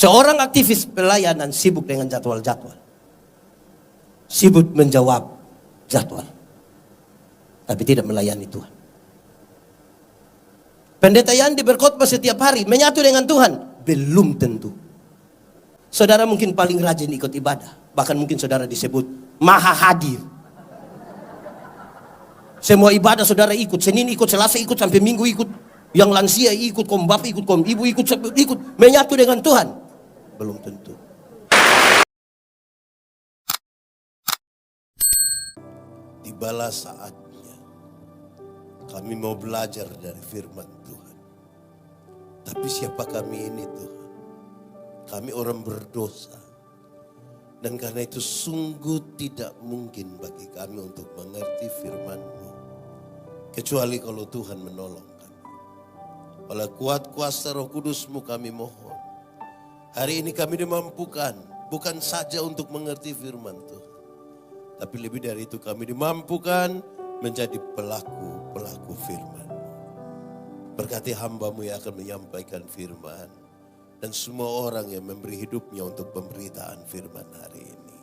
Seorang aktivis pelayanan sibuk dengan jadwal-jadwal. Sibuk menjawab jadwal. Tapi tidak melayani Tuhan. Pendeta Yandi berkhotbah setiap hari, menyatu dengan Tuhan. Belum tentu. Saudara mungkin paling rajin ikut ibadah. Bahkan mungkin saudara disebut maha hadir. Semua ibadah saudara ikut. Senin ikut, Selasa ikut, sampai Minggu ikut. Yang lansia ikut, kom bapak ikut, kom ibu ikut, menyatu dengan Tuhan. Belum tentu. Tibalah saatnya kami mau belajar dari firman Tuhan. Tapi siapa kami ini Tuhan? Kami orang berdosa. Dan karena itu sungguh tidak mungkin bagi kami untuk mengerti firman-Mu. Kecuali kalau Tuhan menolong kami. Oleh kuat kuasa Roh Kudus-Mu kami mohon. Hari ini kami dimampukan. Bukan saja untuk mengerti firman Tuhan. Tapi lebih dari itu kami dimampukan menjadi pelaku-pelaku firman-Mu. Berkati hamba-Mu yang akan menyampaikan firman. Dan semua orang yang memberi hidupnya untuk pemberitaan firman hari ini.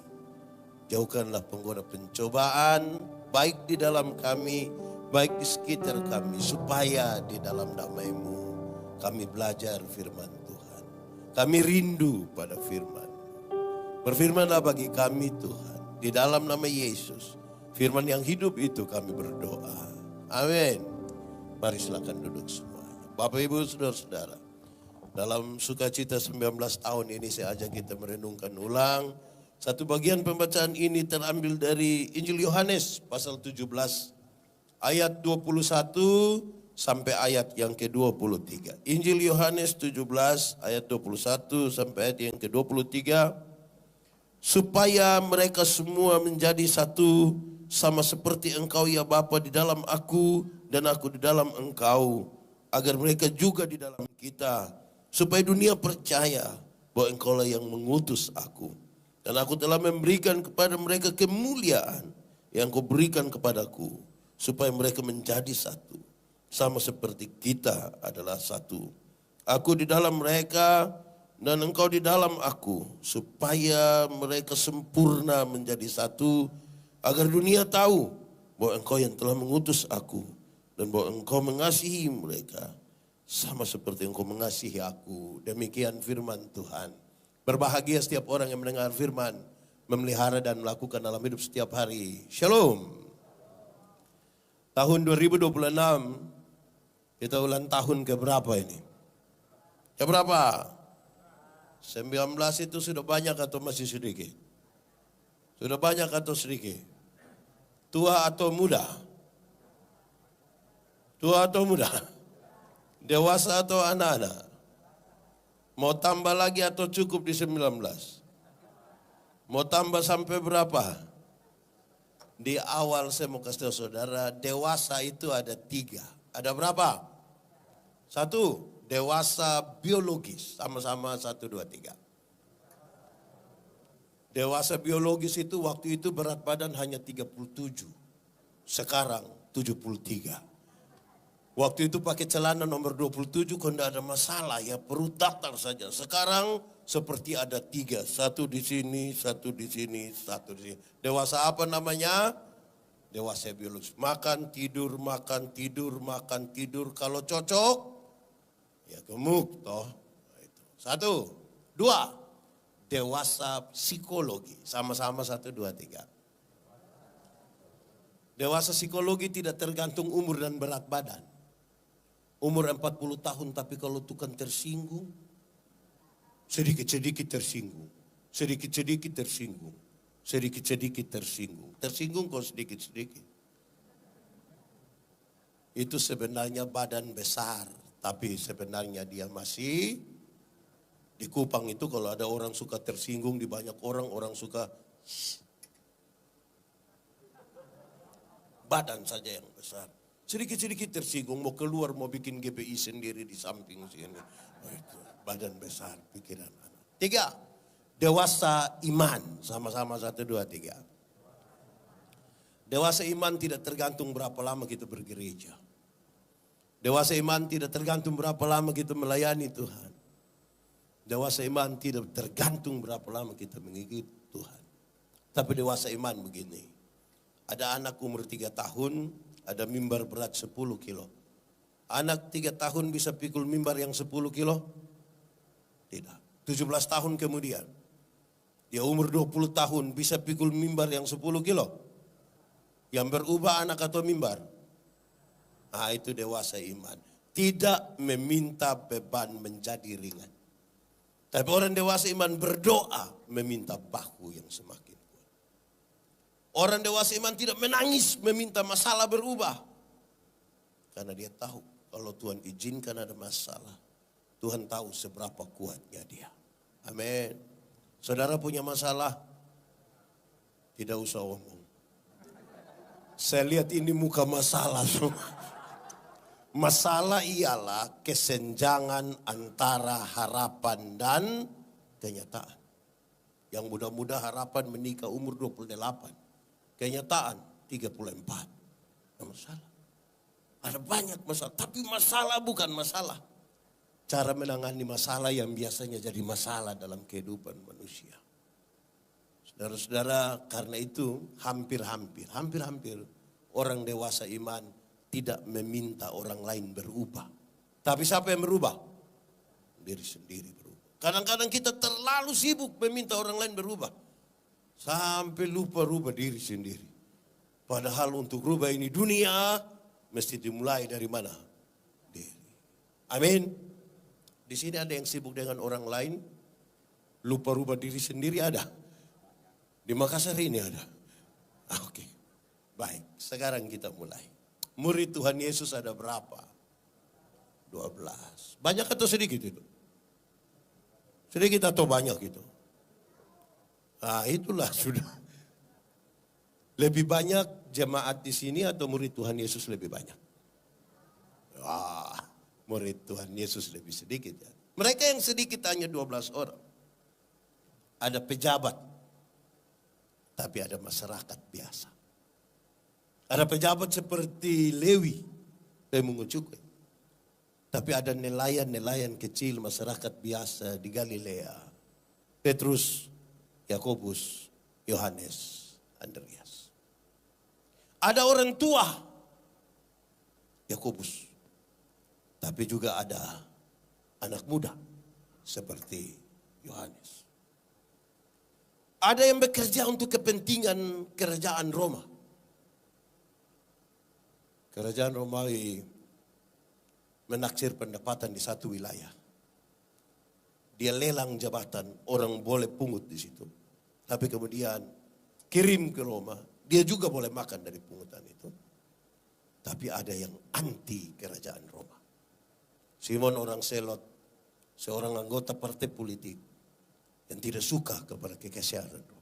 Jauhkanlah penggoda pencobaan, baik di dalam kami, baik di sekitar kami. Supaya di dalam damai-Mu kami belajar firman Tuhan. Kami rindu pada firman. Berfirmanlah bagi kami Tuhan. Di dalam nama Yesus. Firman yang hidup itu kami berdoa. Amin. Mari silakan duduk semuanya. Bapak Ibu Saudara-saudara. Dalam sukacita 19 tahun ini saya ajak kita merenungkan ulang. Satu bagian pembacaan ini terambil dari Injil Yohanes pasal 17 ayat 21 sampai ayat yang ke-23. Injil Yohanes 17 ayat 21 sampai ayat yang ke-23. Supaya mereka semua menjadi satu sama seperti Engkau ya Bapa di dalam aku dan aku di dalam Engkau. Agar mereka juga di dalam kita. Supaya dunia percaya bahwa Engkaulah yang mengutus aku. Dan aku telah memberikan kepada mereka kemuliaan yang Kau berikan kepadaku. Supaya mereka menjadi satu. Sama seperti kita adalah satu. Aku di dalam mereka dan Engkau di dalam aku. Supaya mereka sempurna menjadi satu. Agar dunia tahu bahwa Engkau yang telah mengutus aku. Dan bahwa Engkau mengasihi mereka. Sama seperti Engkau mengasihi aku. Demikian firman Tuhan. Berbahagia setiap orang yang mendengar firman. Memelihara dan melakukan dalam hidup setiap hari. Shalom. Tahun 2026. Kita ulang tahun ke berapa ini? Ke berapa? 19 itu sudah banyak atau masih sedikit? Sudah banyak atau sedikit? Tua atau muda? Tua atau muda? Dewasa atau anak-anak? Mau tambah lagi atau cukup di 19? Mau tambah sampai berapa? Di awal saya mau kasih tahu saudara, dewasa itu ada 3. Ada berapa? 1, dewasa biologis. Sama-sama 1, 2, 3. Dewasa biologis itu waktu itu berat badan hanya 37. Sekarang 73. Waktu itu pakai celana nomor 27 kok tidak ada masalah ya, perut datar saja. Sekarang seperti ada 3, 1 di sini, 1 di sini, 1 di sini. Dewasa apa namanya? Dewasa biologis. Makan, tidur, makan, tidur, makan, tidur. Kalau cocok, ya gemuk toh. 1, 2, dewasa psikologi. Sama-sama 1, 2, 3. Dewasa psikologi tidak tergantung umur dan berat badan. Umur 40 tahun tapi kalau tukang tersinggung, sedikit-sedikit tersinggung, sedikit-sedikit tersinggung, sedikit-sedikit tersinggung. Tersinggung kok sedikit-sedikit. Itu sebenarnya badan besar, tapi sebenarnya dia masih di Kupang itu kalau ada orang suka tersinggung di banyak orang, orang suka badan saja yang besar. Sedikit-sedikit tersinggung, mau keluar, mau bikin GPI sendiri di samping sini. Oh itu, badan besar, pikiran. 3, dewasa iman. Sama-sama 1, 2, 3. Dewasa iman tidak tergantung berapa lama kita bergereja. Dewasa iman tidak tergantung berapa lama kita melayani Tuhan. Dewasa iman tidak tergantung berapa lama kita mengikuti Tuhan. Tapi dewasa iman begini. Ada anak umur 3 tahun, ada mimbar berat 10 kilo. Anak 3 tahun bisa pikul mimbar yang 10 kilo? Tidak. 17 tahun kemudian, dia umur 20 tahun bisa pikul mimbar yang 10 kilo? Yang berubah anak atau mimbar? Nah, itu dewasa iman. Tidak meminta beban menjadi ringan. Tapi orang dewasa iman berdoa meminta bahu yang semakin kuat. Orang dewasa iman tidak menangis meminta masalah berubah. Karena dia tahu kalau Tuhan izinkan ada masalah, Tuhan tahu seberapa kuatnya dia. Amin. Saudara punya masalah? Tidak usah omong. Saya lihat ini muka masalah semua. Masalah ialah kesenjangan antara harapan dan kenyataan. Yang muda-muda harapan menikah umur 28. Kenyataan 34. Ada masalah. Ada banyak masalah. Tapi masalah bukan masalah. Cara menangani masalah yang biasanya jadi masalah dalam kehidupan manusia. Saudara-saudara, karena itu hampir-hampir orang dewasa iman tidak meminta orang lain berubah. Tapi siapa yang berubah? Diri sendiri berubah. Kadang-kadang kita terlalu sibuk meminta orang lain berubah. Sampai lupa rubah diri sendiri. Padahal untuk rubah ini dunia, mesti dimulai dari mana? Diri. Amin. Di sini ada yang sibuk dengan orang lain, lupa rubah diri sendiri ada. Di Makassar ini ada. Oke. Baik, sekarang kita mulai. Murid Tuhan Yesus ada berapa? 12. Banyak atau sedikit itu? Sedikit atau banyak itu? Nah, itulah sudah. Lebih banyak jemaat di sini atau murid Tuhan Yesus lebih banyak? Wah, murid Tuhan Yesus lebih sedikit ya. Mereka yang sedikit hanya 12 orang. Ada pejabat, tapi ada masyarakat biasa. Ada pejabat seperti Lewi, pemungut cukai. Tapi ada nelayan-nelayan kecil masyarakat biasa di Galilea. Petrus, Yakobus, Yohanes, Andreas. Ada orang tua, Yakobus. Tapi juga ada anak muda seperti Yohanes. Ada yang bekerja untuk kepentingan kerajaan Roma. Kerajaan Romawi menaksir pendapatan di satu wilayah. Dia lelang jabatan, orang boleh pungut di situ. Tapi kemudian kirim ke Roma, dia juga boleh makan dari pungutan itu. Tapi ada yang anti kerajaan Roma. Simon orang Selot, seorang anggota partai politik yang tidak suka kepada kekaisaran Roma.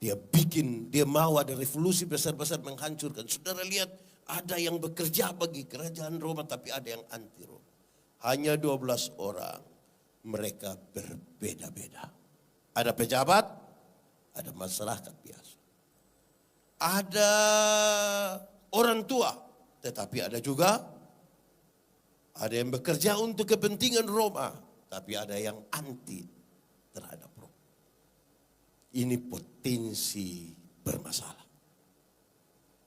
Dia mau ada revolusi besar-besar menghancurkan. Saudara lihat, ada yang bekerja bagi kerajaan Roma, tapi ada yang anti Roma. Hanya 12 orang, mereka berbeda-beda. Ada pejabat, ada masyarakat biasa. Ada orang tua, tetapi ada juga ada yang bekerja untuk kepentingan Roma, tapi ada yang anti terhadap Roma. Ini potensi bermasalah.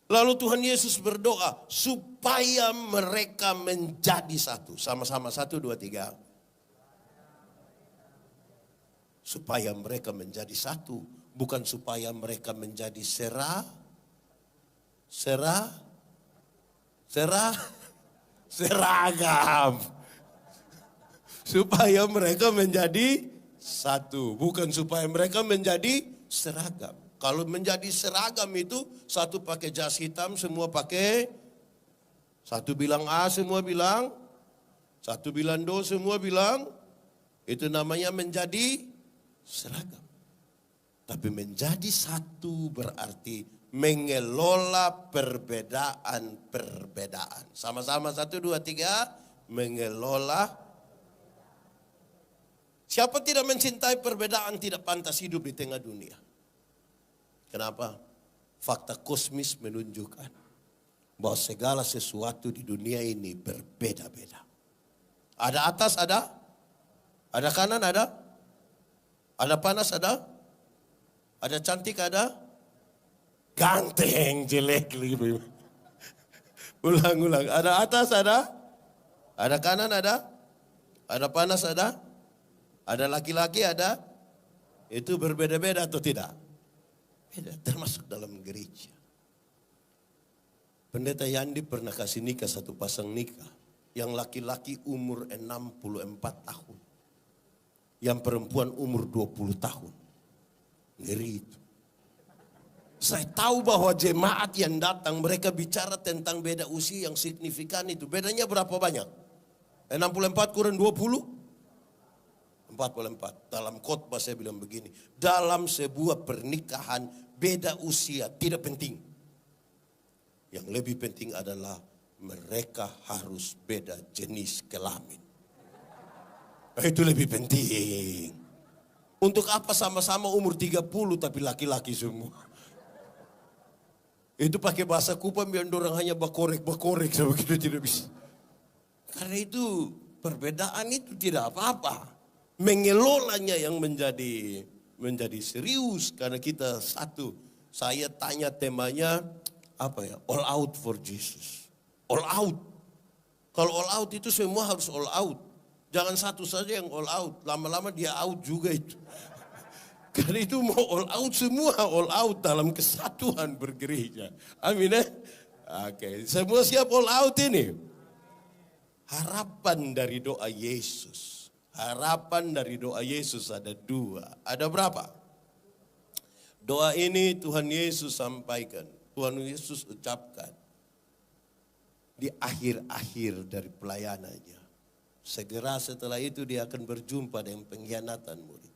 Lalu Tuhan Yesus berdoa supaya mereka menjadi satu. Sama-sama 1, 2, 3. Supaya mereka menjadi satu. Bukan supaya mereka menjadi seragam. Supaya mereka menjadi satu, bukan supaya mereka menjadi seragam. Kalau menjadi seragam itu satu pakai jas hitam, semua pakai. Satu bilang A, semua bilang. Satu bilang do, semua bilang. Itu namanya menjadi seragam. Tapi menjadi satu berarti mengelola perbedaan-perbedaan. Sama-sama 1, 2, 3. Mengelola. Siapa tidak mencintai perbedaan tidak pantas hidup di tengah dunia. Kenapa? Fakta kosmis menunjukkan bahwa segala sesuatu di dunia ini berbeda-beda. Ada atas, ada Ada kanan ada? Ada panas ada? Ada cantik ada? Ganteng, jelek. Ulang-ulang. Ada atas ada? Ada kanan ada? Ada panas ada? Ada laki-laki ada? Itu berbeda-beda atau tidak? Beda, termasuk dalam gereja. Pendeta Yandi pernah kasih nikah satu pasang nikah. Yang laki-laki umur 64 tahun. Yang perempuan umur 20 tahun. Ngeri itu. Saya tahu bahwa jemaat yang datang mereka bicara tentang beda usia yang signifikan itu. Bedanya berapa banyak? 64 kurang 20? 44. Dalam khotbah saya bilang begini. Dalam sebuah pernikahan beda usia tidak penting. Yang lebih penting adalah mereka harus beda jenis kelamin. Itu lebih penting. Untuk apa sama-sama umur 30 tapi laki-laki semua? Itu pakai bahasa Kupang biar orang hanya bakorek-bakorek begitu tidak bisa. Karena itu perbedaan itu tidak apa-apa. Mengelolanya yang menjadi serius karena kita satu. Saya tanya temanya apa ya? All out for Jesus. All out. Kalau all out itu semua harus all out. Jangan satu saja yang all out. Lama-lama dia out juga itu. Karena itu mau all out semua. All out dalam kesatuan bergereja. Amin ya. Oke. Semua siap all out ini. Harapan dari doa Yesus. Harapan dari doa Yesus ada dua. Ada berapa? Doa ini Tuhan Yesus sampaikan. Tuhan Yesus ucapkan. Di akhir-akhir dari pelayanannya. Segera setelah itu dia akan berjumpa dengan pengkhianatan murid.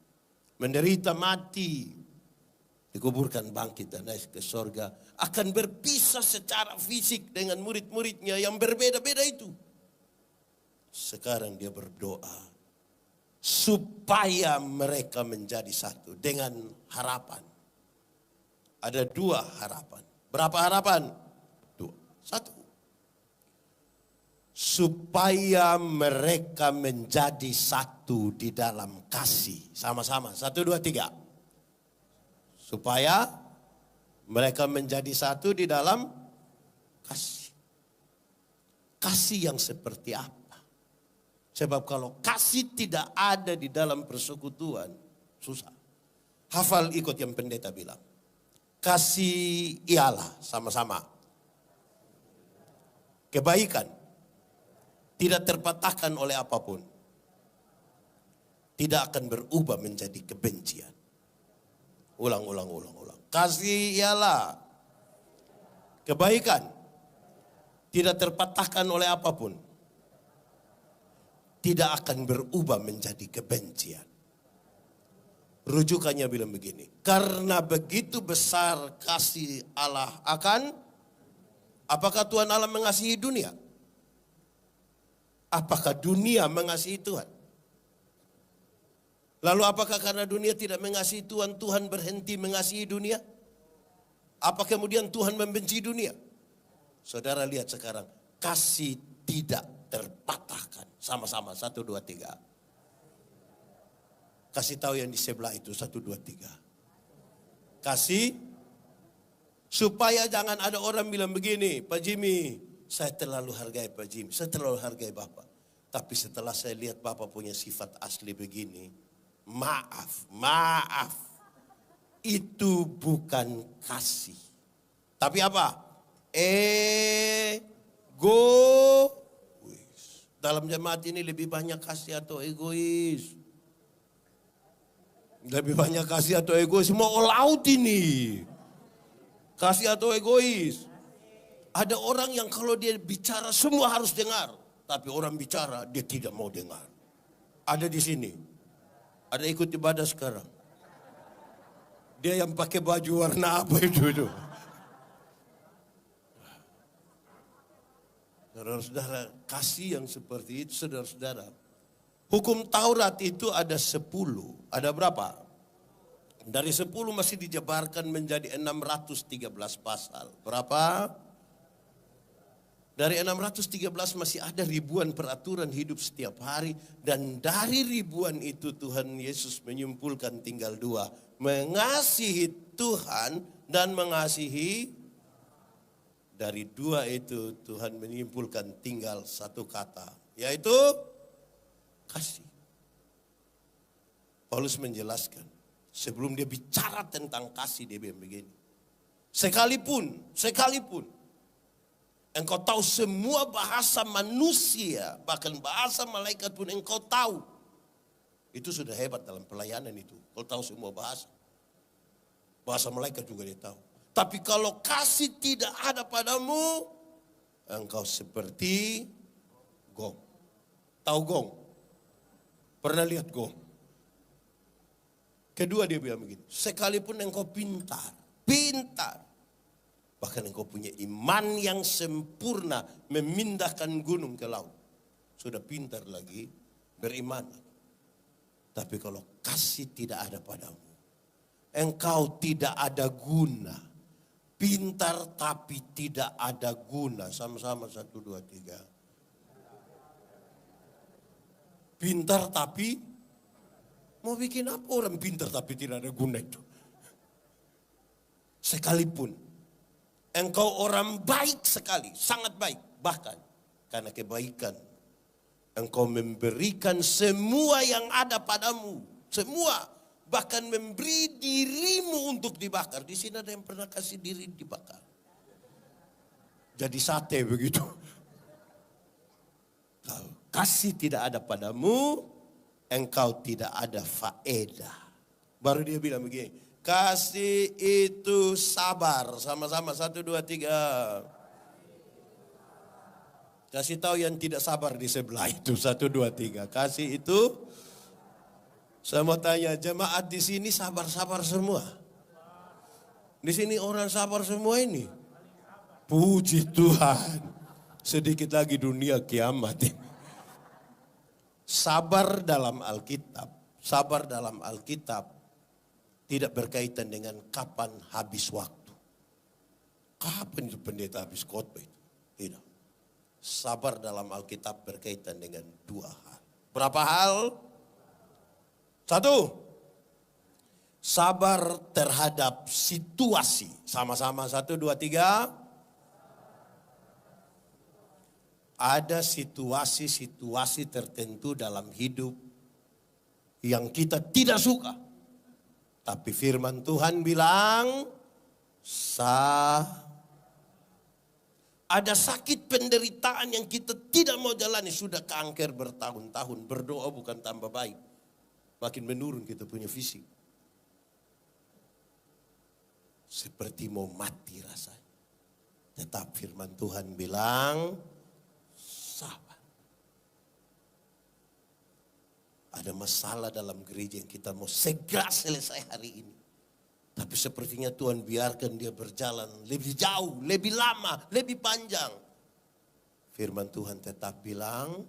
Menderita mati. Dikuburkan bangkit dan naik ke sorga. Akan berpisah secara fisik dengan murid-muridnya yang berbeda-beda itu. Sekarang dia berdoa. Supaya mereka menjadi satu dengan harapan. Ada dua harapan. Berapa harapan? Dua. Satu. Supaya mereka menjadi satu di dalam kasih. Sama-sama. 1, 2, 3. Supaya mereka menjadi satu di dalam kasih. Kasih yang seperti apa? Sebab kalau kasih tidak ada di dalam persekutuan, susah. Hafal ikut yang pendeta bilang. Kasih ialah sama-sama. Kebaikan. Tidak terpatahkan oleh apapun. Tidak akan berubah menjadi kebencian. Ulang. Kasih ialah kebaikan. Tidak terpatahkan oleh apapun. Tidak akan berubah menjadi kebencian. Rujukannya bilang begini. Karena begitu besar kasih Allah akan. Apakah Tuhan Allah mengasihi dunia? Apakah dunia mengasihi Tuhan? Lalu apakah karena dunia tidak mengasihi Tuhan, Tuhan berhenti mengasihi dunia? Apa kemudian Tuhan membenci dunia? Saudara lihat sekarang, kasih tidak terpatahkan. Sama-sama, 1, 2, 3. Kasih tahu yang di sebelah itu, 1, 2, 3. Kasih, supaya jangan ada orang bilang begini, Pak Jimmy, saya terlalu hargai Pak Jimmy, saya terlalu hargai Bapak. Tapi setelah saya lihat Bapak punya sifat asli begini, maaf. Itu bukan kasih. Tapi apa? Egois. Dalam jemaat ini lebih banyak kasih atau egois? Lebih banyak kasih atau egois? Mau all out ini. Kasih atau egois? Ada orang yang kalau dia bicara semua harus dengar. Tapi orang bicara dia tidak mau dengar. Ada di sini. Ada ikut ibadah sekarang. Dia yang pakai baju warna apa itu. Saudara-saudara, kasih yang seperti itu saudara-saudara. Hukum Taurat itu ada 10. Ada berapa? Dari 10 masih dijabarkan menjadi 613 pasal. Berapa? Dari 613 masih ada ribuan peraturan hidup setiap hari. Dan dari ribuan itu Tuhan Yesus menyimpulkan tinggal dua. Mengasihi Tuhan dan mengasihi. Dari dua itu Tuhan menyimpulkan tinggal satu kata. Yaitu kasih. Paulus menjelaskan. Sebelum dia bicara tentang kasih dia bilang begini. Sekalipun. Engkau tahu semua bahasa manusia, bahkan bahasa malaikat pun engkau tahu. Itu sudah hebat dalam pelayanan itu. Kau tahu semua bahasa. Bahasa malaikat juga dia tahu. Tapi kalau kasih tidak ada padamu, engkau seperti gong. Tahu gong? Pernah lihat gong? Kedua dia bilang begini, sekalipun engkau pintar. Bahkan engkau punya iman yang sempurna memindahkan gunung ke laut. Sudah pintar lagi, beriman. Tapi kalau kasih tidak ada padamu, engkau tidak ada guna. Pintar tapi tidak ada guna. Sama-sama 1, 2, 3. Pintar tapi, mau bikin apa orang pintar tapi tidak ada guna itu? Sekalipun engkau orang baik sekali, sangat baik. Bahkan karena kebaikan engkau memberikan semua yang ada padamu. Semua. Bahkan memberi dirimu untuk dibakar. Di sini ada yang pernah kasih diri dibakar. Jadi sate begitu. Kalau kasih tidak ada padamu, engkau tidak ada faedah. Baru dia bilang begini. Kasih itu sabar. Sama-sama 1, 2, 3. Kasih tahu yang tidak sabar di sebelah itu. 1, 2, 3. Kasih itu. Saya mau tanya, jemaat di sini sabar-sabar semua? Di sini orang sabar semua ini? Puji Tuhan. Sedikit lagi dunia kiamat. Sabar dalam Alkitab tidak berkaitan dengan kapan habis waktu. Kapan itu pendeta habis khotbah itu? Tidak. Sabar dalam Alkitab berkaitan dengan 2 hal. Berapa hal? 1. Sabar terhadap situasi. Sama-sama 1, 2, 3. Ada situasi-situasi tertentu dalam hidup yang kita tidak suka. Tapi firman Tuhan bilang, ada sakit penderitaan yang kita tidak mau jalani. Sudah kanker bertahun-tahun, berdoa bukan tambah baik. Makin menurun kita punya fisik. Seperti mau mati rasanya. Tetap firman Tuhan bilang, sabar. Ada masalah dalam gereja yang kita mau segera selesai hari ini. Tapi sepertinya Tuhan biarkan dia berjalan lebih jauh, lebih lama, lebih panjang. Firman Tuhan tetap bilang,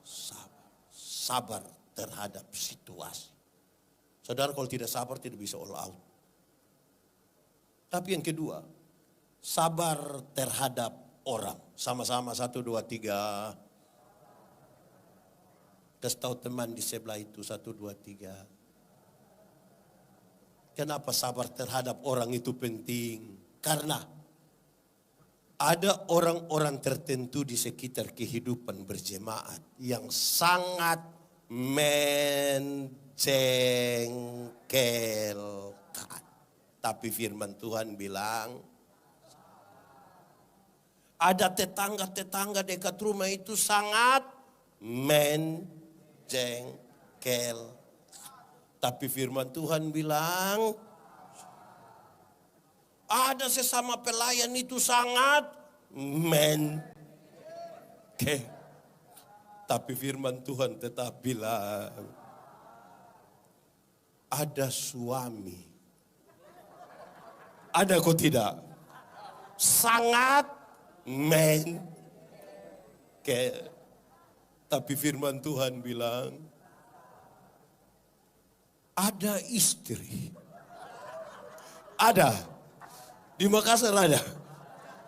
sabar. Sabar terhadap situasi. Saudara kalau tidak sabar tidak bisa all out. Tapi yang kedua, sabar terhadap orang. Sama-sama 1, 2, 3. Kasih tahu teman di sebelah itu 1, 2, 3. Kenapa sabar terhadap orang itu penting? Karena ada orang-orang tertentu di sekitar kehidupan berjemaat yang sangat menjengkelkan. Tapi firman Tuhan bilang, ada tetangga-tetangga dekat rumah itu sangat menjengkelkan. Tapi firman Tuhan bilang, ada sesama pelayan itu sangat menjengkelkan. Tapi firman Tuhan tetap bilang, ada suami. Ada kok tidak? Sangat menjengkelkan. Tapi firman Tuhan bilang, ada istri. Ada. Di Makassar ada.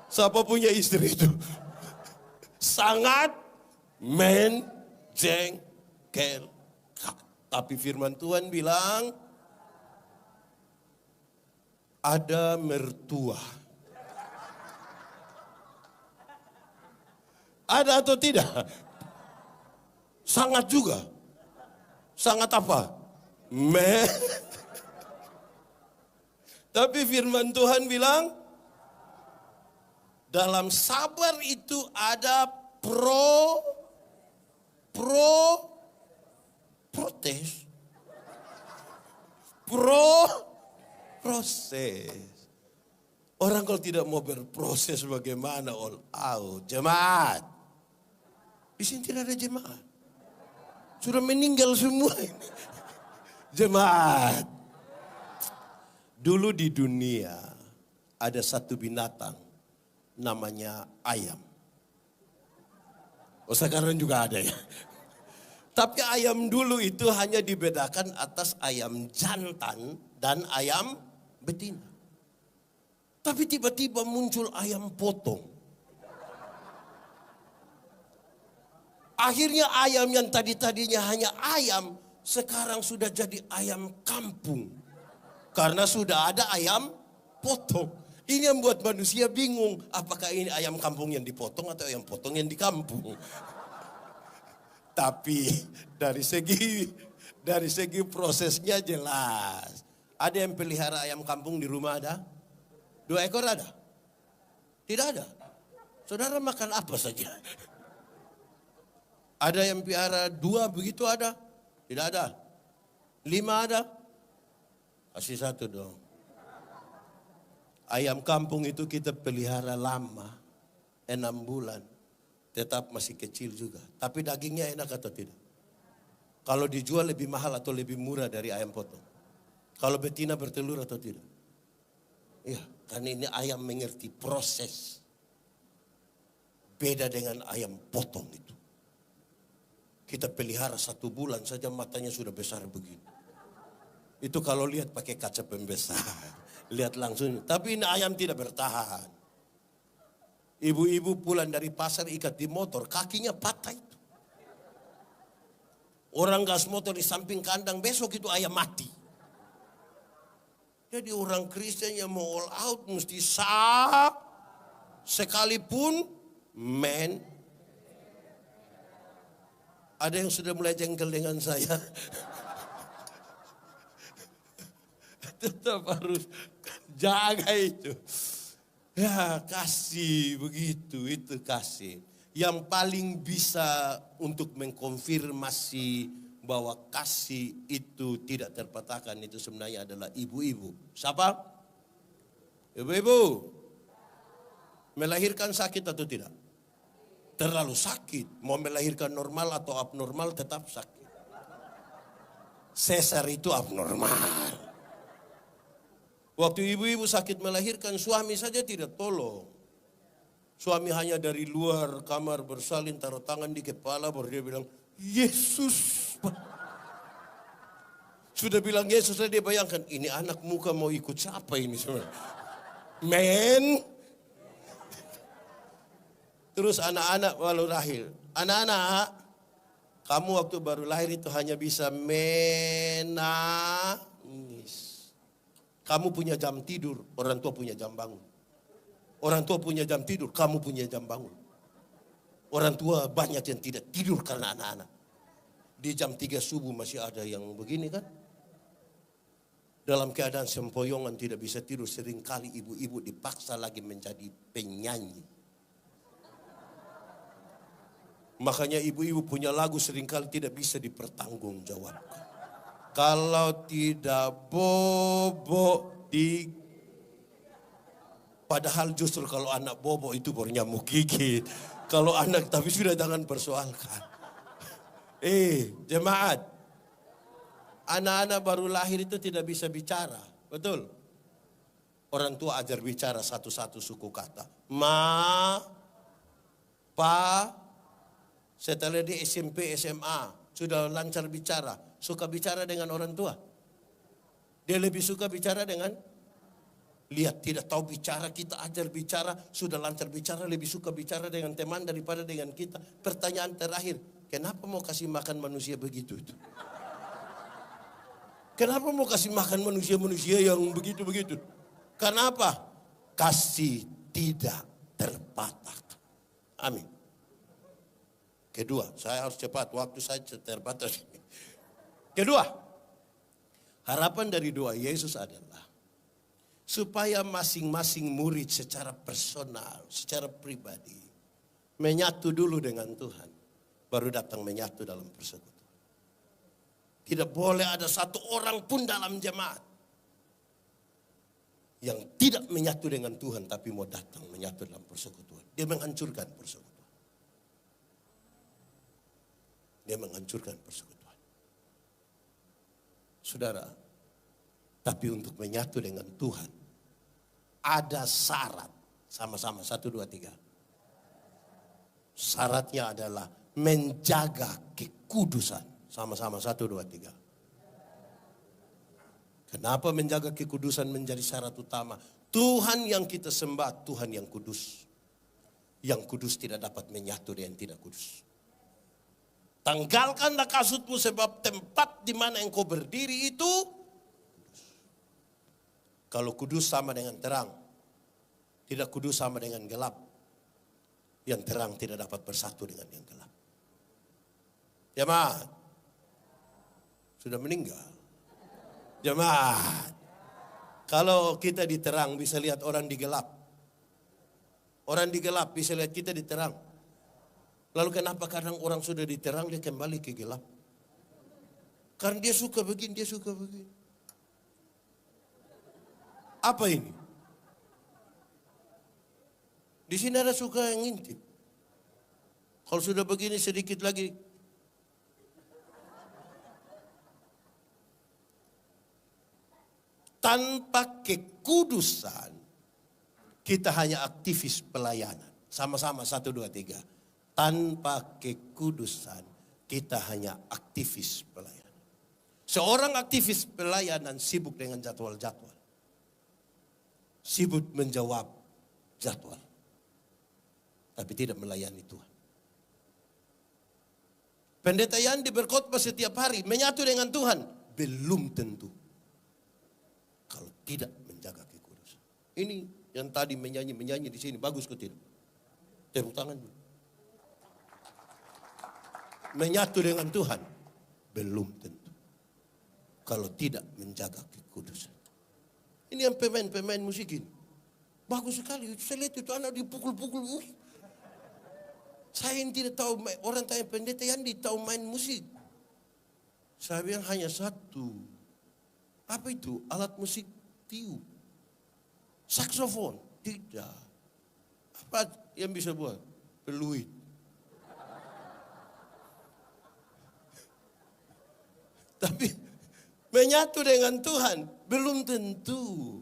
Siapa punya istri itu? sangat menjengkelkan. Tapi firman Tuhan bilang, ada mertua. Ada atau tidak? Sangat juga. Sangat apa? Tapi firman Tuhan bilang, dalam sabar itu ada proses. Orang kalau tidak mau berproses bagaimana all out? Jemaat. Di sini tidak ada jemaat. Sudah meninggal semua ini. Jemaat. Dulu di dunia ada satu binatang namanya ayam. Oh sekarang juga ada ya. Tapi ayam dulu itu hanya dibedakan atas ayam jantan dan ayam betina. Tapi tiba-tiba muncul ayam potong. Akhirnya ayam yang tadinya hanya ayam, sekarang sudah jadi ayam kampung. Karena sudah ada ayam potong. Ini yang membuat manusia bingung. Apakah ini ayam kampung yang dipotong atau ayam potong yang di kampung? Tapi dari segi prosesnya jelas. Ada yang pelihara ayam kampung di rumah ada? 2 ekor ada? Tidak ada. Saudara makan apa saja? Ada yang pelihara 2 begitu ada? Tidak ada. 5 ada? Kasih 1 dong. Ayam kampung itu kita pelihara lama, 6 bulan. Tetap masih kecil juga. Tapi dagingnya enak atau tidak? Kalau dijual lebih mahal atau lebih murah dari ayam potong? Kalau betina bertelur atau tidak? Iya, karena ini ayam mengerti proses. Beda dengan ayam potong itu. Kita pelihara 1 bulan saja matanya sudah besar begini. Itu kalau lihat pakai kaca pembesar. Lihat langsung. Tapi ini ayam tidak bertahan. Ibu-ibu pulang dari pasar ikat di motor. Kakinya patah itu. Orang gas motor di samping kandang. Besok itu ayam mati. Jadi orang Kristen yang mau all out mesti sekalipun ada yang sudah mulai jengkel dengan saya. Tetap harus jaga itu. Ya kasih begitu, itu kasih. Yang paling bisa untuk mengkonfirmasi bahwa kasih itu tidak terpatahkan itu sebenarnya adalah ibu-ibu. Siapa? Ibu-ibu. Melahirkan sakit atau tidak? Terlalu sakit. Mau melahirkan normal atau abnormal tetap sakit. Sesar itu abnormal. Waktu ibu-ibu sakit melahirkan, suami saja tidak tolong. Suami hanya dari luar kamar bersalin, taruh tangan di kepala, baru dia bilang, Yesus. Sudah bilang Yesus, dia bayangkan, ini anak muka mau ikut siapa ini sebenarnya? Terus anak-anak baru lahir. Anak-anak, kamu waktu baru lahir itu hanya bisa menangis. Kamu punya jam tidur, orang tua punya jam bangun. Orang tua punya jam tidur, kamu punya jam bangun. Orang tua banyak yang tidak tidur karena anak-anak. Di jam 3 subuh masih ada yang begini kan. Dalam keadaan sempoyongan tidak bisa tidur, seringkali ibu-ibu dipaksa lagi menjadi penyanyi. Makanya ibu-ibu punya lagu seringkali tidak bisa dipertanggungjawabkan. Kalau tidak bobo di... Padahal justru kalau anak bobo itu baru nyamuk gigit. Kalau anak tapi sudah jangan persoalkan. Jemaat. Anak-anak baru lahir itu tidak bisa bicara. Betul? Orang tua ajar bicara satu-satu suku kata. Ma, pa, setelah di SMP, SMA. Sudah lancar bicara. Suka bicara dengan orang tua. Dia lebih suka bicara dengan Lihat, tidak tahu bicara, kita ajar bicara, sudah lancar bicara, lebih suka bicara dengan teman daripada dengan kita. Pertanyaan terakhir, kenapa mau kasih makan manusia begitu itu? Kenapa mau kasih makan manusia-manusia yang begitu-begitu? Kenapa? Kasih tidak terbatas. Amin. Kedua, saya harus cepat, waktu saya terbatas. Kedua, harapan dari doa Yesus adalah supaya masing-masing murid secara personal, secara pribadi menyatu dulu dengan Tuhan, baru datang menyatu dalam persekutuan. Tidak boleh ada satu orang pun dalam jemaat yang tidak menyatu dengan Tuhan tapi mau datang menyatu dalam persekutuan. Dia menghancurkan persekutuan. Dia menghancurkan persekutuan. Saudara, tapi untuk menyatu dengan Tuhan ada syarat. Sama-sama, 1, 2, 3. Syaratnya adalah menjaga kekudusan. Sama-sama, 1, 2, 3. Kenapa menjaga kekudusan menjadi syarat utama? Tuhan yang kita sembah, Tuhan yang kudus. Yang kudus tidak dapat menyatu dengan tidak kudus. Tanggalkanlah kasutmu sebab tempat di mana engkau berdiri itu kudus. Kalau kudus sama dengan terang, tidak kudus sama dengan gelap. Yang terang tidak dapat bersatu dengan yang gelap. Jemaat, sudah meninggal. Jemaat, kalau kita di terang bisa lihat orang di gelap. Orang di gelap bisa lihat kita di terang. Lalu kenapa kadang orang sudah di terang dia kembali ke gelap? Karena dia suka begini, dia suka begini. Apa ini? Di sini ada suka yang ngintip. Kalau sudah begini sedikit lagi. Tanpa kekudusan, kita hanya aktivis pelayanan. Sama-sama, 1, 2, 3. Tanpa kekudusan, kita hanya aktivis pelayanan. Seorang aktivis pelayanan sibuk dengan jadwal-jadwal. Sibuk menjawab jadwal. Tapi tidak melayani Tuhan. Pendeta Yandi berkhotbah setiap hari, menyatu dengan Tuhan. Belum tentu. Kalau tidak menjaga kekudusan. Ini yang tadi menyanyi di sini, bagus kok tidak? Tepuk tangan dulu. Menyatu dengan Tuhan, belum tentu. Kalau tidak menjaga kekudusan. Ini yang pemain musik ini. Bagus sekali, saya lihat itu anak dipukul-pukul. Saya yang tidak tahu, orang tanya pendeta yang tahu main musik. Saya bilang hanya satu. Apa itu? Alat musik tiup. Saksofon? Tidak. Apa yang bisa buat? Peluit. Tapi menyatu dengan Tuhan belum tentu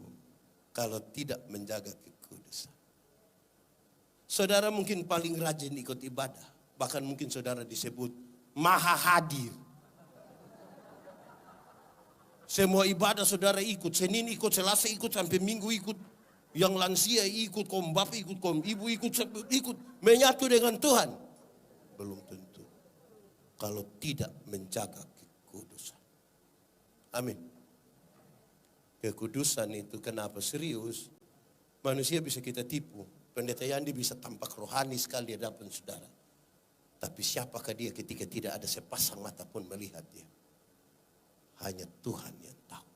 kalau tidak menjaga kekudusan. Saudara mungkin paling rajin ikut ibadah. Bahkan mungkin saudara disebut maha hadir. Semua ibadah saudara ikut. Senin ikut, Selasa ikut, sampai Minggu ikut. Yang lansia ikut, kaum bapak ikut, kaum ibu ikut. Menyatu dengan Tuhan. Belum tentu. Kalau tidak menjaga kekudusan. Amin. Kekudusan itu kenapa serius? Manusia bisa kita tipu. Pendeta Yandi bisa tampak rohani sekali di hadapan saudara. Tapi siapakah dia ketika tidak ada sepasang mata pun melihat dia? Hanya Tuhan yang tahu.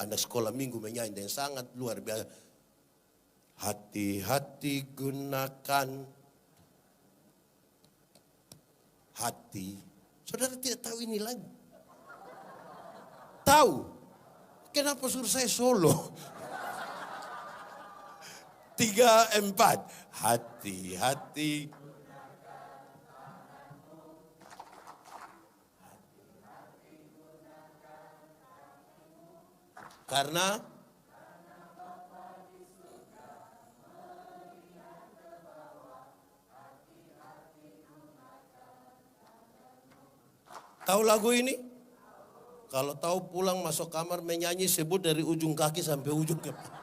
Anak sekolah minggu menyanyi dengan sangat luar biasa. Hati-hati gunakan hati. Saudara tidak tahu ini lagi. Tahu. Kenapa suruh saya solo? 3, 4. Hati-hati. Karena tahu lagu ini? Kalau tahu pulang masuk kamar menyanyi, sebut dari ujung kaki sampai ujung kepala.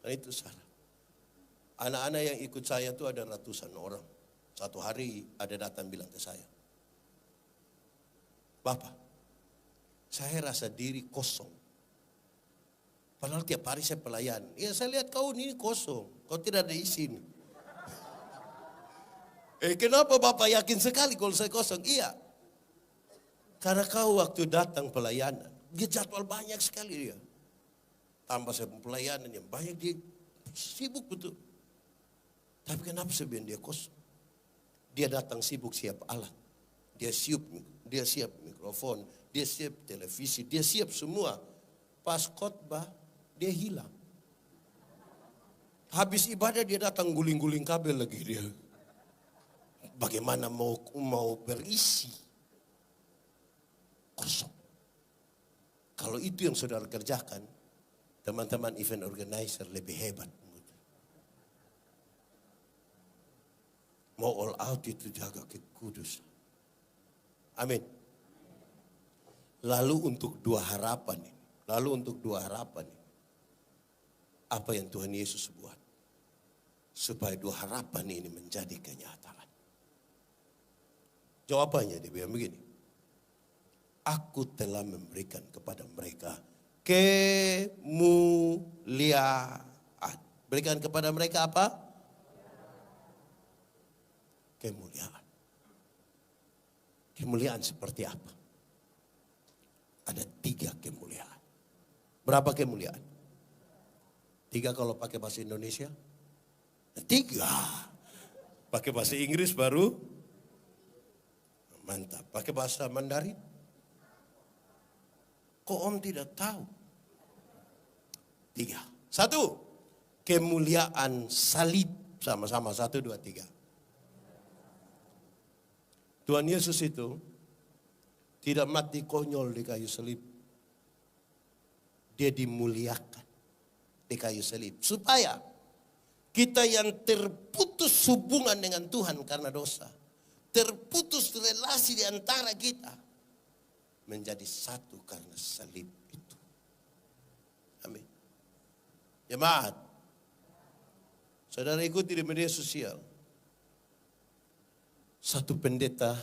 Dan itu salah. Anak-anak yang ikut saya itu ada ratusan orang. Satu hari ada datang bilang ke saya, Bapak, saya rasa diri kosong. Padahal tiap hari saya pelayan. Ya saya lihat kau ini kosong. Kau tidak ada isi ini. Kenapa Bapak yakin sekali kalau saya kosong? Iya. Karena kau waktu datang pelayanan. Dia jadwal banyak sekali dia. Tambah saya pelayanan yang banyak, dia sibuk betul. Tapi kenapa saya bilang dia kosong? Dia datang sibuk siap alat. Dia siap mikrofon, dia siap televisi, dia siap semua. Pas khotbah, dia hilang. Habis ibadah dia datang guling-guling kabel lagi dia. Bagaimana mau berisi? Kosong. Kalau itu yang saudara kerjakan, teman-teman event organizer lebih hebat. Mau all out itu jaga kekudusan. Amin. Lalu untuk dua harapan ini. Apa yang Tuhan Yesus buat? Supaya dua harapan ini menjadi kenyataan. Jawabannya dia bilang begini. Aku telah memberikan kepada mereka kemuliaan. Berikan kepada mereka apa? Kemuliaan. Kemuliaan seperti apa? Ada 3 kemuliaan. Berapa kemuliaan? 3 kalau pakai bahasa Indonesia? 3. Pakai bahasa Inggris baru? Mantap. Pakai bahasa Mandarin? Kok Om tidak tahu? 3. 1. Kemuliaan salib. Sama-sama 1, 2, 3. Tuhan Yesus itu tidak mati konyol di kayu salib. Dia dimuliakan di kayu salib. Supaya kita yang terputus hubungan dengan Tuhan karena dosa. Terputus relasi di antara kita. Menjadi satu karena salib itu. Amin. Jemaat. Saudara ikuti di media sosial. Satu pendeta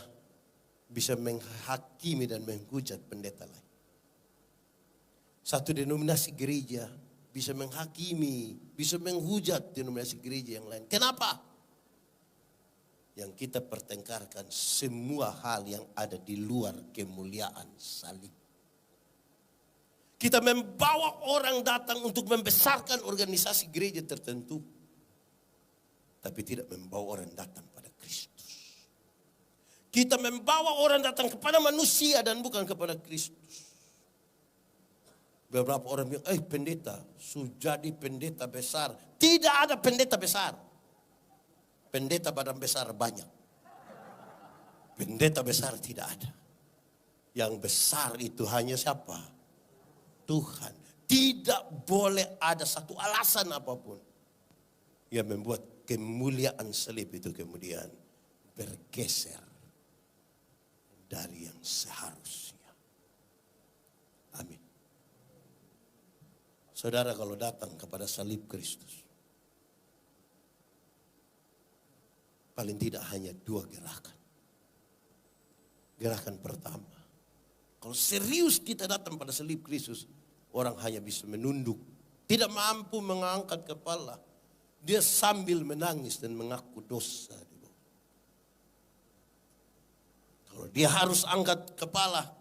bisa menghakimi dan menghujat pendeta lain. Satu denominasi gereja bisa menghakimi, bisa menghujat denominasi gereja yang lain. Kenapa? Yang kita pertengkarkan semua hal yang ada di luar kemuliaan salib. Kita membawa orang datang untuk membesarkan organisasi gereja tertentu. Tapi tidak membawa orang datang pada Kristus. Kita membawa orang datang kepada manusia dan bukan kepada Kristus. Beberapa orang bilang, pendeta, sudah jadi pendeta besar. Tidak ada pendeta besar. Pendeta badan besar banyak. Pendeta besar tidak ada. Yang besar itu hanya siapa? Tuhan. Tidak boleh ada satu alasan apapun yang membuat kemuliaan salib itu kemudian bergeser dari yang seharusnya. Amin. Saudara kalau datang kepada salib Kristus, paling tidak hanya 2 gerakan. Gerakan pertama, kalau serius kita datang pada salib Kristus, orang hanya bisa menunduk, tidak mampu mengangkat kepala. Dia sambil menangis dan mengaku dosa. Kalau dia harus angkat kepala,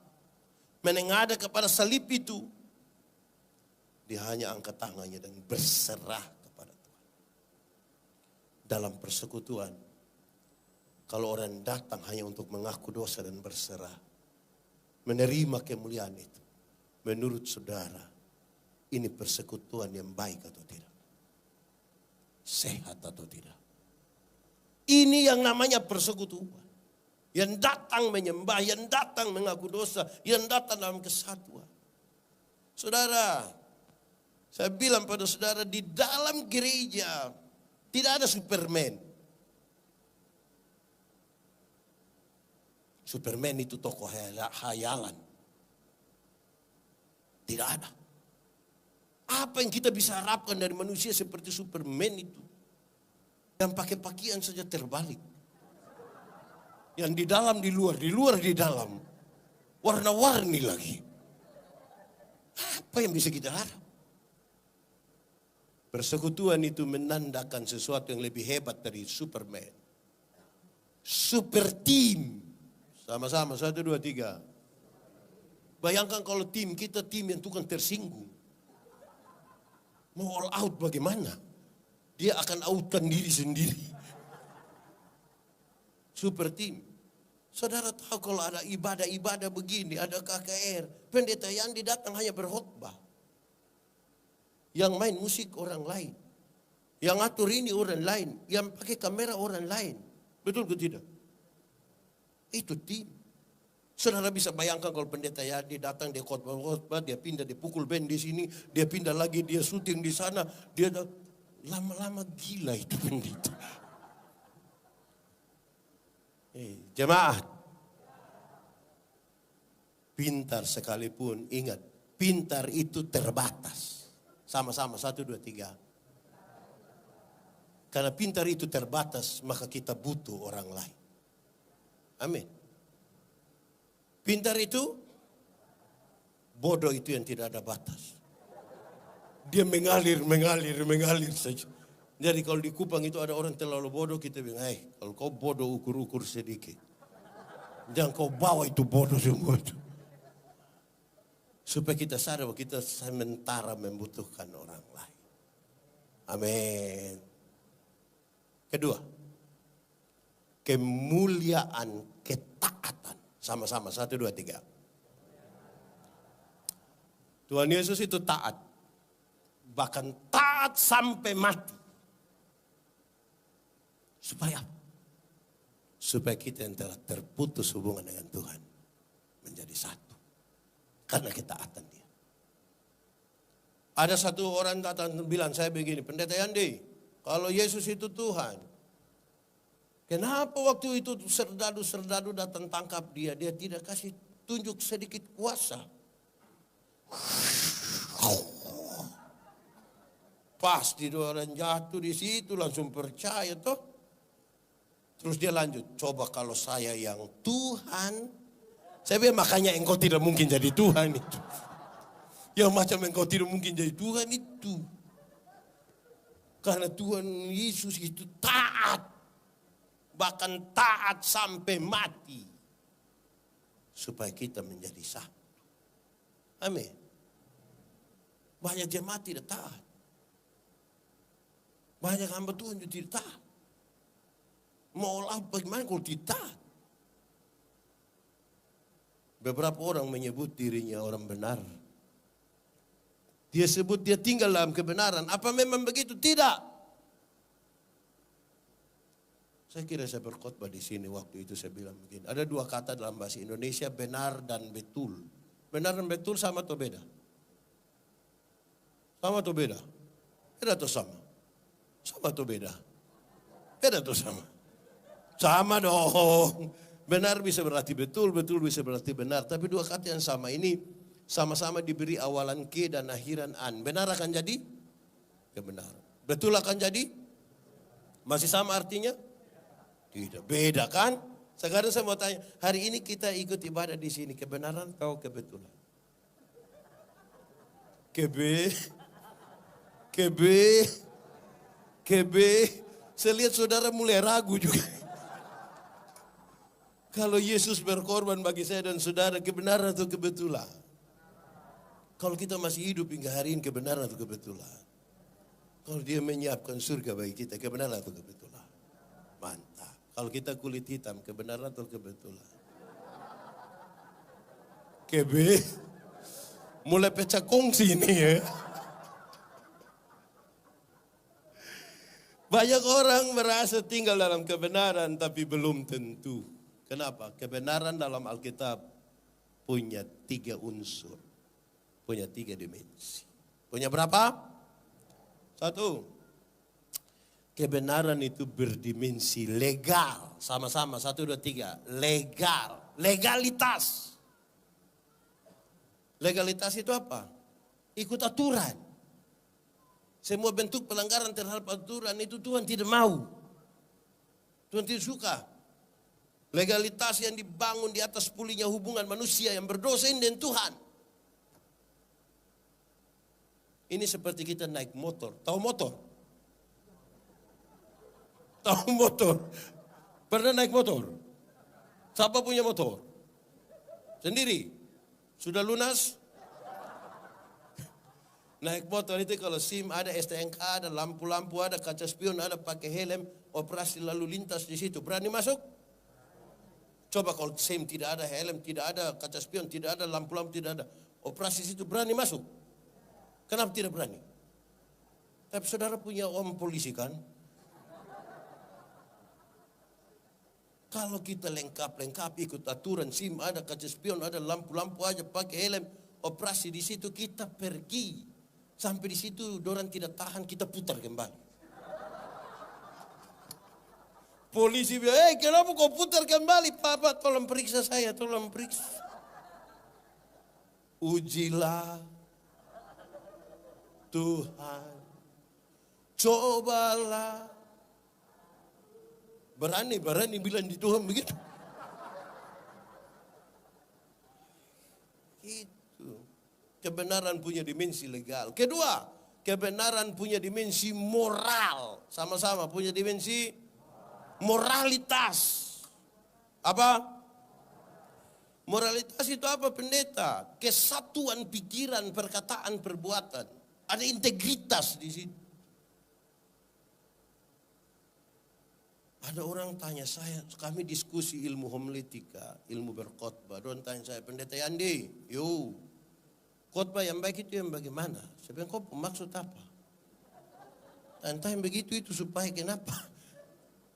menengadah kepada salib itu, dia hanya angkat tangannya dan berserah kepada Tuhan. Dalam persekutuan, kalau orang datang hanya untuk mengaku dosa dan berserah, menerima kemuliaan itu, menurut saudara, ini persekutuan yang baik atau tidak? Sehat atau tidak? Ini yang namanya persekutuan. Yang datang menyembah, yang datang mengaku dosa, yang datang dalam kesatuan. Saudara, saya bilang pada saudara, di dalam gereja tidak ada Superman. Superman itu tokoh hayalan. Tidak ada. Apa yang kita bisa harapkan dari manusia seperti Superman itu? Yang pakai pakaian saja terbalik. Yang di dalam di luar, di luar di dalam. Warna-warni lagi. Apa yang bisa kita harap? Persekutuan itu menandakan sesuatu yang lebih hebat dari Superman. Super team. Sama-sama, 1, 2, 3. Bayangkan kalau tim kita tim yang tukang tersinggung. Mau all out bagaimana? Dia akan outkan diri sendiri. Super team. Saudara tahu kalau ada ibadah-ibadah begini, ada KKR. Pendeta Yandi datang hanya berkhotbah. Yang main musik orang lain. Yang atur ini orang lain. Yang pakai kamera orang lain. Betul ke tidak? Itu tim. Saudara bisa bayangkan kalau pendeta Yandi datang, dia khotbah, dia pindah, dia pukul band di sini, dia pindah lagi, dia syuting di sana, dia lama-lama gila itu pendeta. Jemaat, pintar sekalipun, ingat, pintar itu terbatas. Sama-sama, 1, 2, 3. Karena pintar itu terbatas, maka kita butuh orang lain. Amin. Pintar itu, bodoh itu yang tidak ada batas. Dia mengalir saja. Jadi kalau di Kupang itu ada orang terlalu bodoh, kita bilang, kalau kau bodoh ukur-ukur sedikit. Jangan kau bawa itu bodoh semua itu. Supaya kita sadar bahwa kita sementara membutuhkan orang lain. Amin. Kedua, kemuliaan ketaatan. Sama-sama, 1, 2, 3. Tuhan Yesus itu taat. Bahkan taat sampai mati. Supaya apa? Supaya kita yang telah terputus hubungan dengan Tuhan menjadi satu. Karena ketaatan dia. Ada satu orang datang bilang, saya begini, pendeta Yandi, kalau Yesus itu Tuhan, kenapa waktu itu serdadu-serdadu datang tangkap dia, dia tidak kasih tunjuk sedikit kuasa? Pasti orang jatuh di situ langsung percaya toh. Terus dia lanjut, coba kalau saya yang Tuhan, saya bilang makanya engkau tidak mungkin jadi Tuhan itu. Yang macam engkau tidak mungkin jadi Tuhan itu. Karena Tuhan Yesus itu taat. Bahkan taat sampai mati. Supaya kita menjadi satu. Amin. Banyak jemaat tidak taat. Banyak hamba Tuhan juga tidak taat. Mau apa bagaimana kalau tidak taat? Beberapa orang menyebut dirinya orang benar. Dia sebut dia tinggal dalam kebenaran. Apa memang begitu? Tidak. Saya kira saya berkhotbah di sini waktu itu saya bilang begini. Ada 2 kata dalam bahasa Indonesia, benar dan betul. Benar dan betul sama atau beda? Sama atau beda? Beda atau sama? Sama atau beda? Beda atau sama? Sama dong. Benar bisa berarti betul, betul bisa berarti benar. Tapi 2 kata yang sama ini sama-sama diberi awalan ke dan akhiran an. Benar akan jadi kebenaran. Betul akan jadi? Masih sama artinya? Tidak. Beda kan? Sekarang saya mau tanya, hari ini kita ikut ibadah di sini, kebenaran atau kebetulan? Kebe. Saya lihat saudara mulai ragu juga. Kalau Yesus berkorban bagi saya dan saudara, kebenaran atau kebetulan? Kalau kita masih hidup hingga hari ini, kebenaran atau kebetulan? Kalau dia menyiapkan surga bagi kita, kebenaran atau kebetulan? Mantap. Kalau kita kulit hitam, kebenaran atau kebetulan? Mulai pecah kongsi ini ya. Banyak orang merasa tinggal dalam kebenaran tapi belum tentu. Kenapa? Kebenaran dalam Alkitab punya 3 unsur. Punya 3 dimensi. Punya berapa? 1. Kebenaran itu berdimensi legal. Sama-sama, 1, 2, 3. Legal. Legalitas. Legalitas itu apa? Ikut aturan. Semua bentuk pelanggaran terhadap aturan itu Tuhan tidak mau. Tuhan tidak suka. Legalitas yang dibangun di atas pulihnya hubungan manusia yang berdosa ini dengan Tuhan. Ini seperti kita naik motor. Tahu motor? Tahu motor? Pernah naik motor? Siapa punya motor? Sendiri? Sudah lunas? Naik motor itu kalau SIM ada, STNK ada, lampu-lampu ada, kaca spion ada, pakai helm, operasi lalu lintas di situ. Berani masuk? Coba kalau SIM tidak ada, helm tidak ada, kaca spion tidak ada, lampu-lampu tidak ada, operasi situ berani masuk? Kenapa tidak berani? Tapi saudara punya om polisi kan? Kalau kita lengkap ikut aturan, SIM ada, kaca spion ada, lampu-lampu aja, pakai helm, operasi di situ, kita pergi. Sampai di situ dorang tidak tahan, kita putar kembali. Polisi bilang, kenapa kau putar kembali? Papa tolong periksa saya, tolong periksa. Ujilah Tuhan, cobalah. Berani bilang di Tuhan begitu. Kebenaran punya dimensi legal. Kedua, kebenaran punya dimensi moral. Sama-sama punya dimensi moralitas. Apa? Moralitas itu apa pendeta? Kesatuan pikiran, perkataan, perbuatan. Ada integritas di situ. Ada orang tanya saya, kami diskusi ilmu homiletika, ilmu berkhotbah. Orang tanya saya, pendeta Yandi, khotbah yang baik itu yang bagaimana? Saya bilang, kau maksud apa? Tanya yang begitu itu supaya kenapa?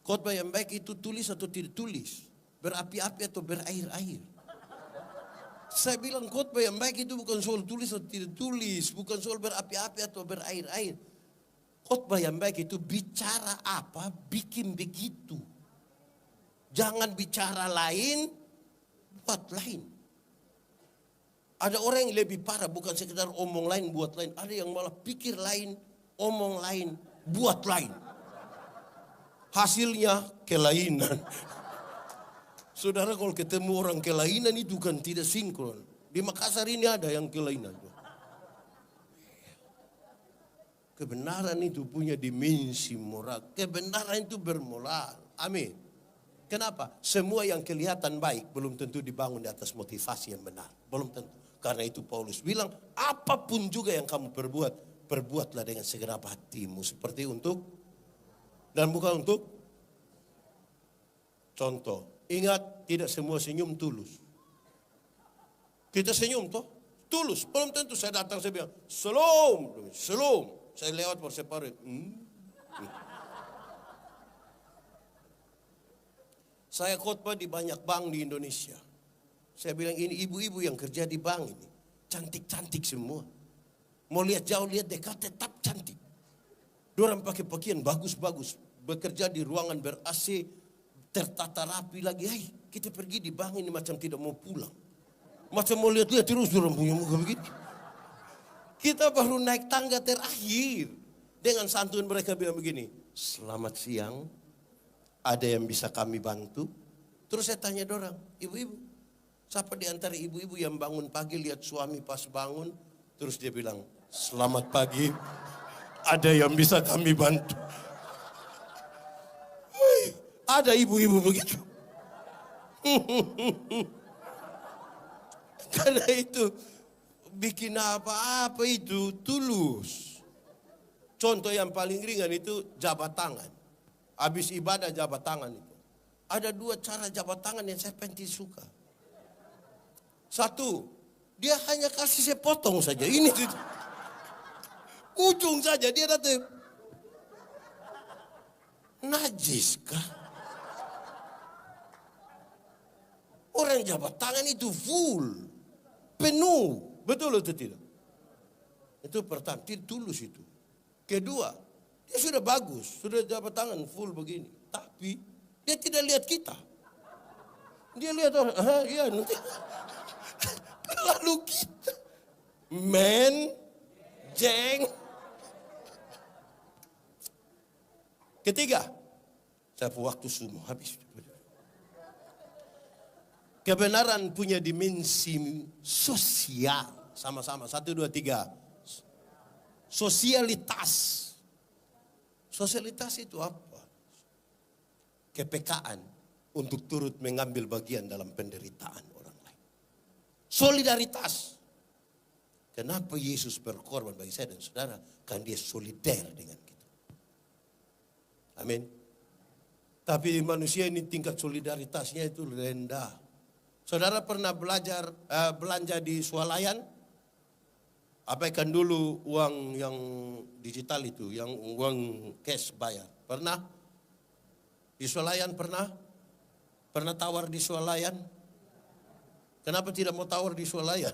Khotbah yang baik itu tulis atau tidak tulis? Berapi-api atau berair-air? Saya bilang khotbah yang baik itu bukan soal tulis atau tidak tulis. Bukan soal berapi-api atau berair-air. Khotbah yang baik itu bicara apa, bikin begitu. Jangan bicara lain, buat lain. Ada orang yang lebih parah, bukan sekedar omong lain, buat lain. Ada yang malah pikir lain, omong lain, buat lain. Hasilnya kelainan. Saudara kalau ketemu orang kelainan itu kan tidak sinkron. Di Makassar ini ada yang kelainan. Kebenaran itu punya dimensi moral. Kebenaran itu bermoral. Amin. Kenapa? Semua yang kelihatan baik belum tentu dibangun di atas motivasi yang benar. Belum tentu. Karena itu Paulus bilang, apapun juga yang kamu perbuat, perbuatlah dengan segenap hatimu. Seperti untuk, dan bukan untuk. Contoh, ingat tidak semua senyum tulus. Kita senyum toh, tulus. Belum tentu saya datang, saya bilang, Shalom. Saya lewat bersepare. Saya khotbah di banyak bank di Indonesia. Saya bilang ini ibu-ibu yang kerja di bank ini. Cantik-cantik semua. Mau lihat jauh, lihat dekat, tetap cantik. Dorang pakai pakaian bagus-bagus. Bekerja di ruangan ber-AC. Tertata rapi lagi. Hai, kita pergi di bank ini macam tidak mau pulang. Macam mau lihat-lihat terus dorang punya muka begitu. Kita baru naik tangga terakhir. Dengan santun mereka bilang begini. Selamat siang. Ada yang bisa kami bantu? Terus saya tanya dorang. Ibu-ibu. Siapa di antara ibu-ibu yang bangun pagi lihat suami pas bangun. Terus dia bilang. Selamat pagi. Ada yang bisa kami bantu. Ada ibu-ibu begitu. Karena itu. Bikin apa-apa itu tulus. Contoh yang paling ringan itu jabat tangan. Habis ibadah jabat tangan itu. Ada dua cara jabat tangan yang saya paling suka. Satu, dia hanya kasih saya potong saja. Ini ujung saja dia datang. Najis kah? Orang jabat tangan itu full. Penuh. Betul atau tidak? Itu pertama, tidak tulus itu. Kedua, dia sudah bagus, sudah jabat tangan full begini. Tapi dia tidak lihat kita. Dia lihat orang, iya nanti. Lalu kita, jeng. Ketiga, saya waktu semua habis. Kebenaran punya dimensi sosial. Sama-sama, 1, 2, 3. Sosialitas. Sosialitas itu apa? Kepekaan untuk turut mengambil bagian dalam penderitaan orang lain. Solidaritas. Kenapa Yesus berkorban bagi saya dan saudara? Karena dia solider dengan kita. Amin. Tapi manusia ini tingkat solidaritasnya itu rendah. Saudara pernah belanja di swalayan? Abaikan dulu uang yang digital itu, yang uang cash bayar. Pernah? Di swalayan pernah? Pernah tawar di swalayan? Kenapa tidak mau tawar di swalayan?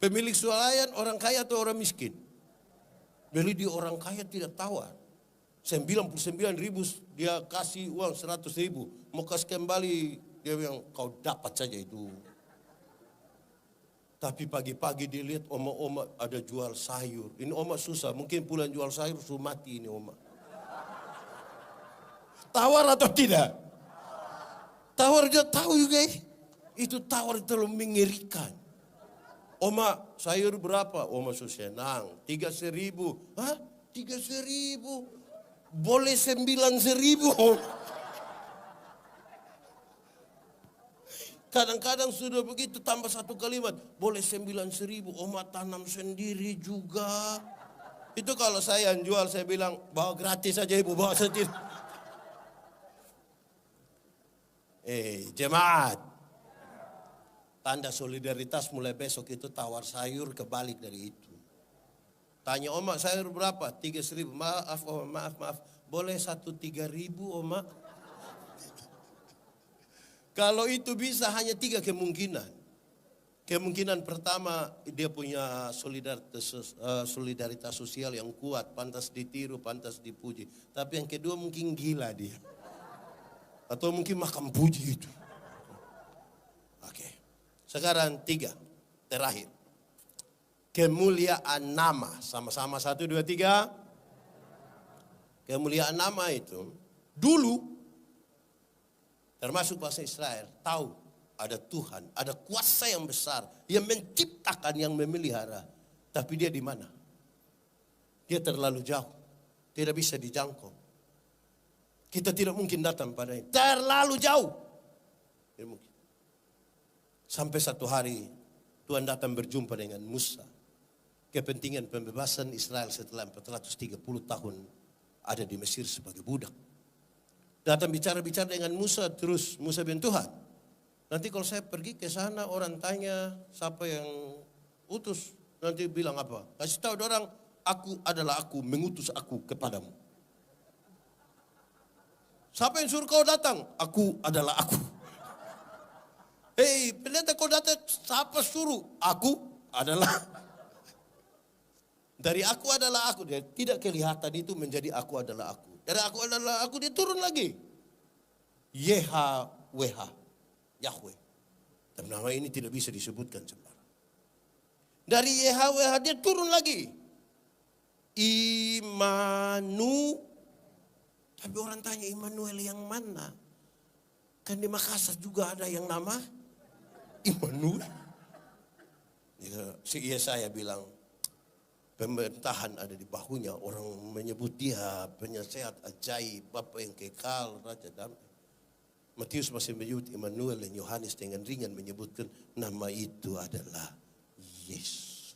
Pemilik swalayan orang kaya atau orang miskin? Beli di orang kaya tidak tawar. 99.000 dia kasih uang 100.000. Mau kasih kembali dia bilang kau dapat saja itu. Tapi pagi-pagi dilihat oma-oma ada jual sayur. Ini oma susah, mungkin pulang jual sayur sudah mati ini oma. Tawar atau tidak? Tawar dia tahu juga. Itu tawar terlalu mengerikan. Oma sayur berapa? Oma susah senang. 3.000. Hah? 3.000? Boleh 9.000. Kadang-kadang sudah begitu tambah satu kalimat. Boleh 9.000. Oma tanam sendiri juga. Itu kalau saya yang jual saya bilang bawa gratis saja ibu bawa sendiri. Jemaat. Tanda solidaritas mulai besok itu tawar sayur kebalik dari itu. Tanya oma sayur berapa? 3.000. Maaf oma, maaf. Boleh 3.000 oma? Kalau itu bisa hanya 3 kemungkinan. Kemungkinan pertama dia punya solidaritas sosial yang kuat. Pantas ditiru, pantas dipuji. Tapi yang kedua mungkin gila dia. Atau mungkin makan puji itu. Oke. Sekarang 3. Terakhir. Kemuliaan nama. Sama-sama 1, 2, 3. Kemuliaan nama itu. Dulu. Termasuk bangsa Israel. Tahu ada Tuhan. Ada kuasa yang besar. Yang menciptakan, yang memelihara. Tapi dia di mana? Dia terlalu jauh. Tidak bisa dijangkau. Kita tidak mungkin datang padanya. Terlalu jauh. Tidak mungkin. Sampai satu hari Tuhan datang berjumpa dengan Musa. Kepentingan pembebasan Israel setelah 430 tahun ada di Mesir sebagai budak. Datang bicara-bicara dengan Musa, terus Musa bilang, Tuhan, nanti kalau saya pergi ke sana orang tanya siapa yang utus, nanti bilang apa? Kasih tahu orang, aku adalah aku, mengutus aku kepadamu. Siapa yang suruh kau datang? Aku adalah aku. Hei, pendeta kau datang, siapa suruh? Aku adalah. Dari aku adalah aku, dia tidak kelihatan itu menjadi aku adalah aku. Dari aku adalah aku, dia turun lagi. YHWH, Yahweh. Dan nama ini tidak bisa disebutkan sebenarnya. Dari YHWH dia turun lagi. Imanu. Tapi orang tanya Immanuel yang mana? Kan di Makassar juga ada yang nama Immanuel. Ya, si Yesaya bilang, pemerintahan ada di bahunya. Orang menyebut dia penyehat ajaib, Bapa yang kekal, Raja Damai. Matius masih menyebut Immanuel dan Yohanes dengan ringan menyebutkan nama itu adalah Yesus.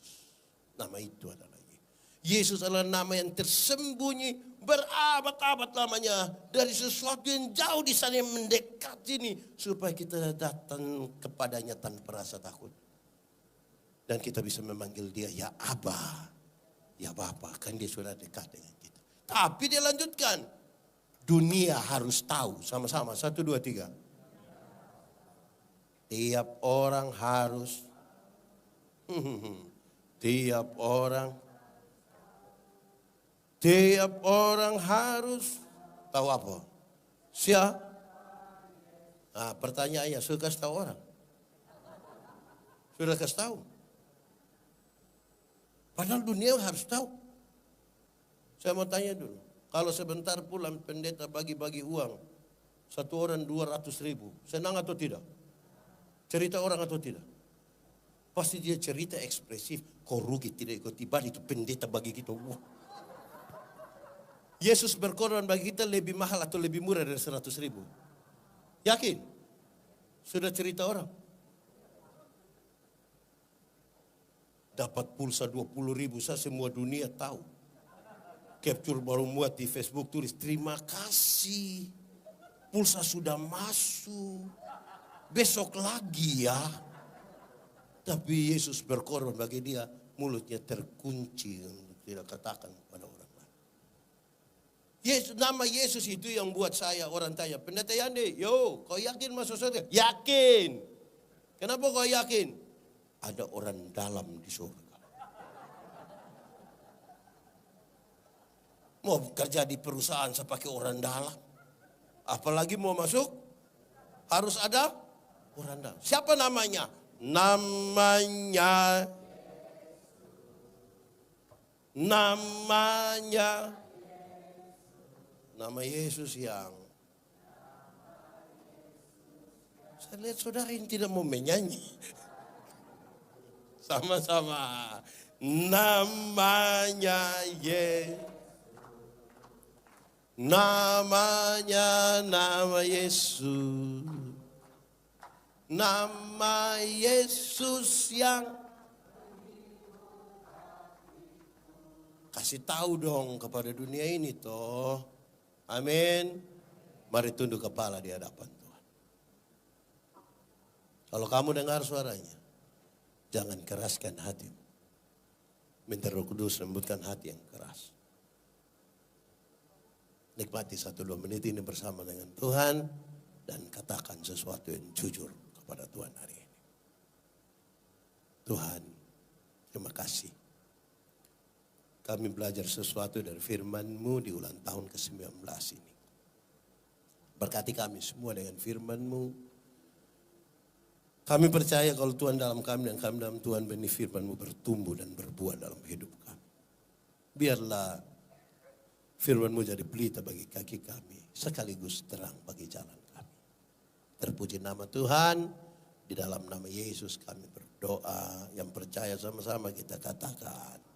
Nama itu adalah Yesus. Yesus adalah nama yang tersembunyi berabad-abad lamanya dari sesuatu yang jauh di sana yang mendekat sini supaya kita datang kepadanya tanpa rasa takut. Dan kita bisa memanggil dia ya Abba. Ya Bapa, kan dia sudah dekat dengan kita. Tapi dia lanjutkan. Dunia harus tahu. Sama-sama, 1, 2, 3. Tiap orang harus. Tiap orang harus. Tahu apa? Siapa? Nah, pertanyaannya, sudah kasih tahu orang? Sudah kasih tahu? Padahal dunia harus tahu. Saya mau tanya dulu, kalau sebentar pulang pendeta bagi-bagi uang, satu orang 200.000, senang atau tidak? Cerita orang atau tidak? Pasti dia cerita ekspresif, kau rugi tidak ikut ibadah itu pendeta bagi kita. Wah. Yesus berkorban bagi kita lebih mahal atau lebih murah dari 100.000? Yakin? Sudah cerita orang? Dapat pulsa 20.000, saya semua dunia tahu. Capture baru muat di Facebook, tulis terima kasih. Pulsa sudah masuk. Besok lagi ya. Tapi Yesus berkorban bagi dia, mulutnya terkunci untuk tidak katakan kepada orang lain. Nama Yesus itu yang buat saya orang tanya, pendeta Yande, yo kau yakin masuk surga? Yakin. Kenapa kau yakin? Ada orang dalam di surga. Mau kerja di perusahaan saya pakai orang dalam. Apalagi mau masuk, harus ada orang dalam. Siapa namanya? Namanya nama Yesus yang saya lihat saudara ini tidak mau menyanyi. Sama-sama. Namanya Yesus. Namanya nama Yesus. Nama Yesus yang kasih tahu dong kepada dunia ini toh. Amin. Mari tunduk kepala di hadapan Tuhan. Kalau kamu dengar suaranya, jangan keraskan hatimu. Minta Roh Kudus lembutkan hati yang keras. Nikmati 1-2 menit ini bersama dengan Tuhan dan katakan sesuatu yang jujur kepada Tuhan hari ini. Tuhan, terima kasih. Kami belajar sesuatu dari firman-Mu di ulang tahun ke-19 ini. Berkati kami semua dengan firman-Mu. Kami percaya kalau Tuhan dalam kami dan kami dalam Tuhan, benih firman-Mu bertumbuh dan berbuah dalam hidup kami. Biarlah firman-Mu jadi pelita bagi kaki kami, sekaligus terang bagi jalan kami. Terpuji nama Tuhan, di dalam nama Yesus kami berdoa. Yang percaya sama-sama kita katakan.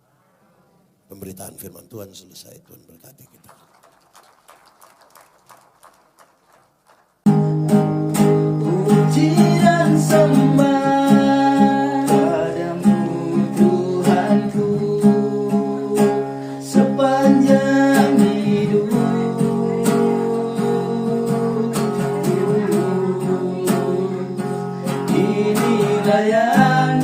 Pemberitaan firman Tuhan selesai, Tuhan berkati kita. Puji dan sembah padamu Tuhanku sepanjang hidup. Inilah yang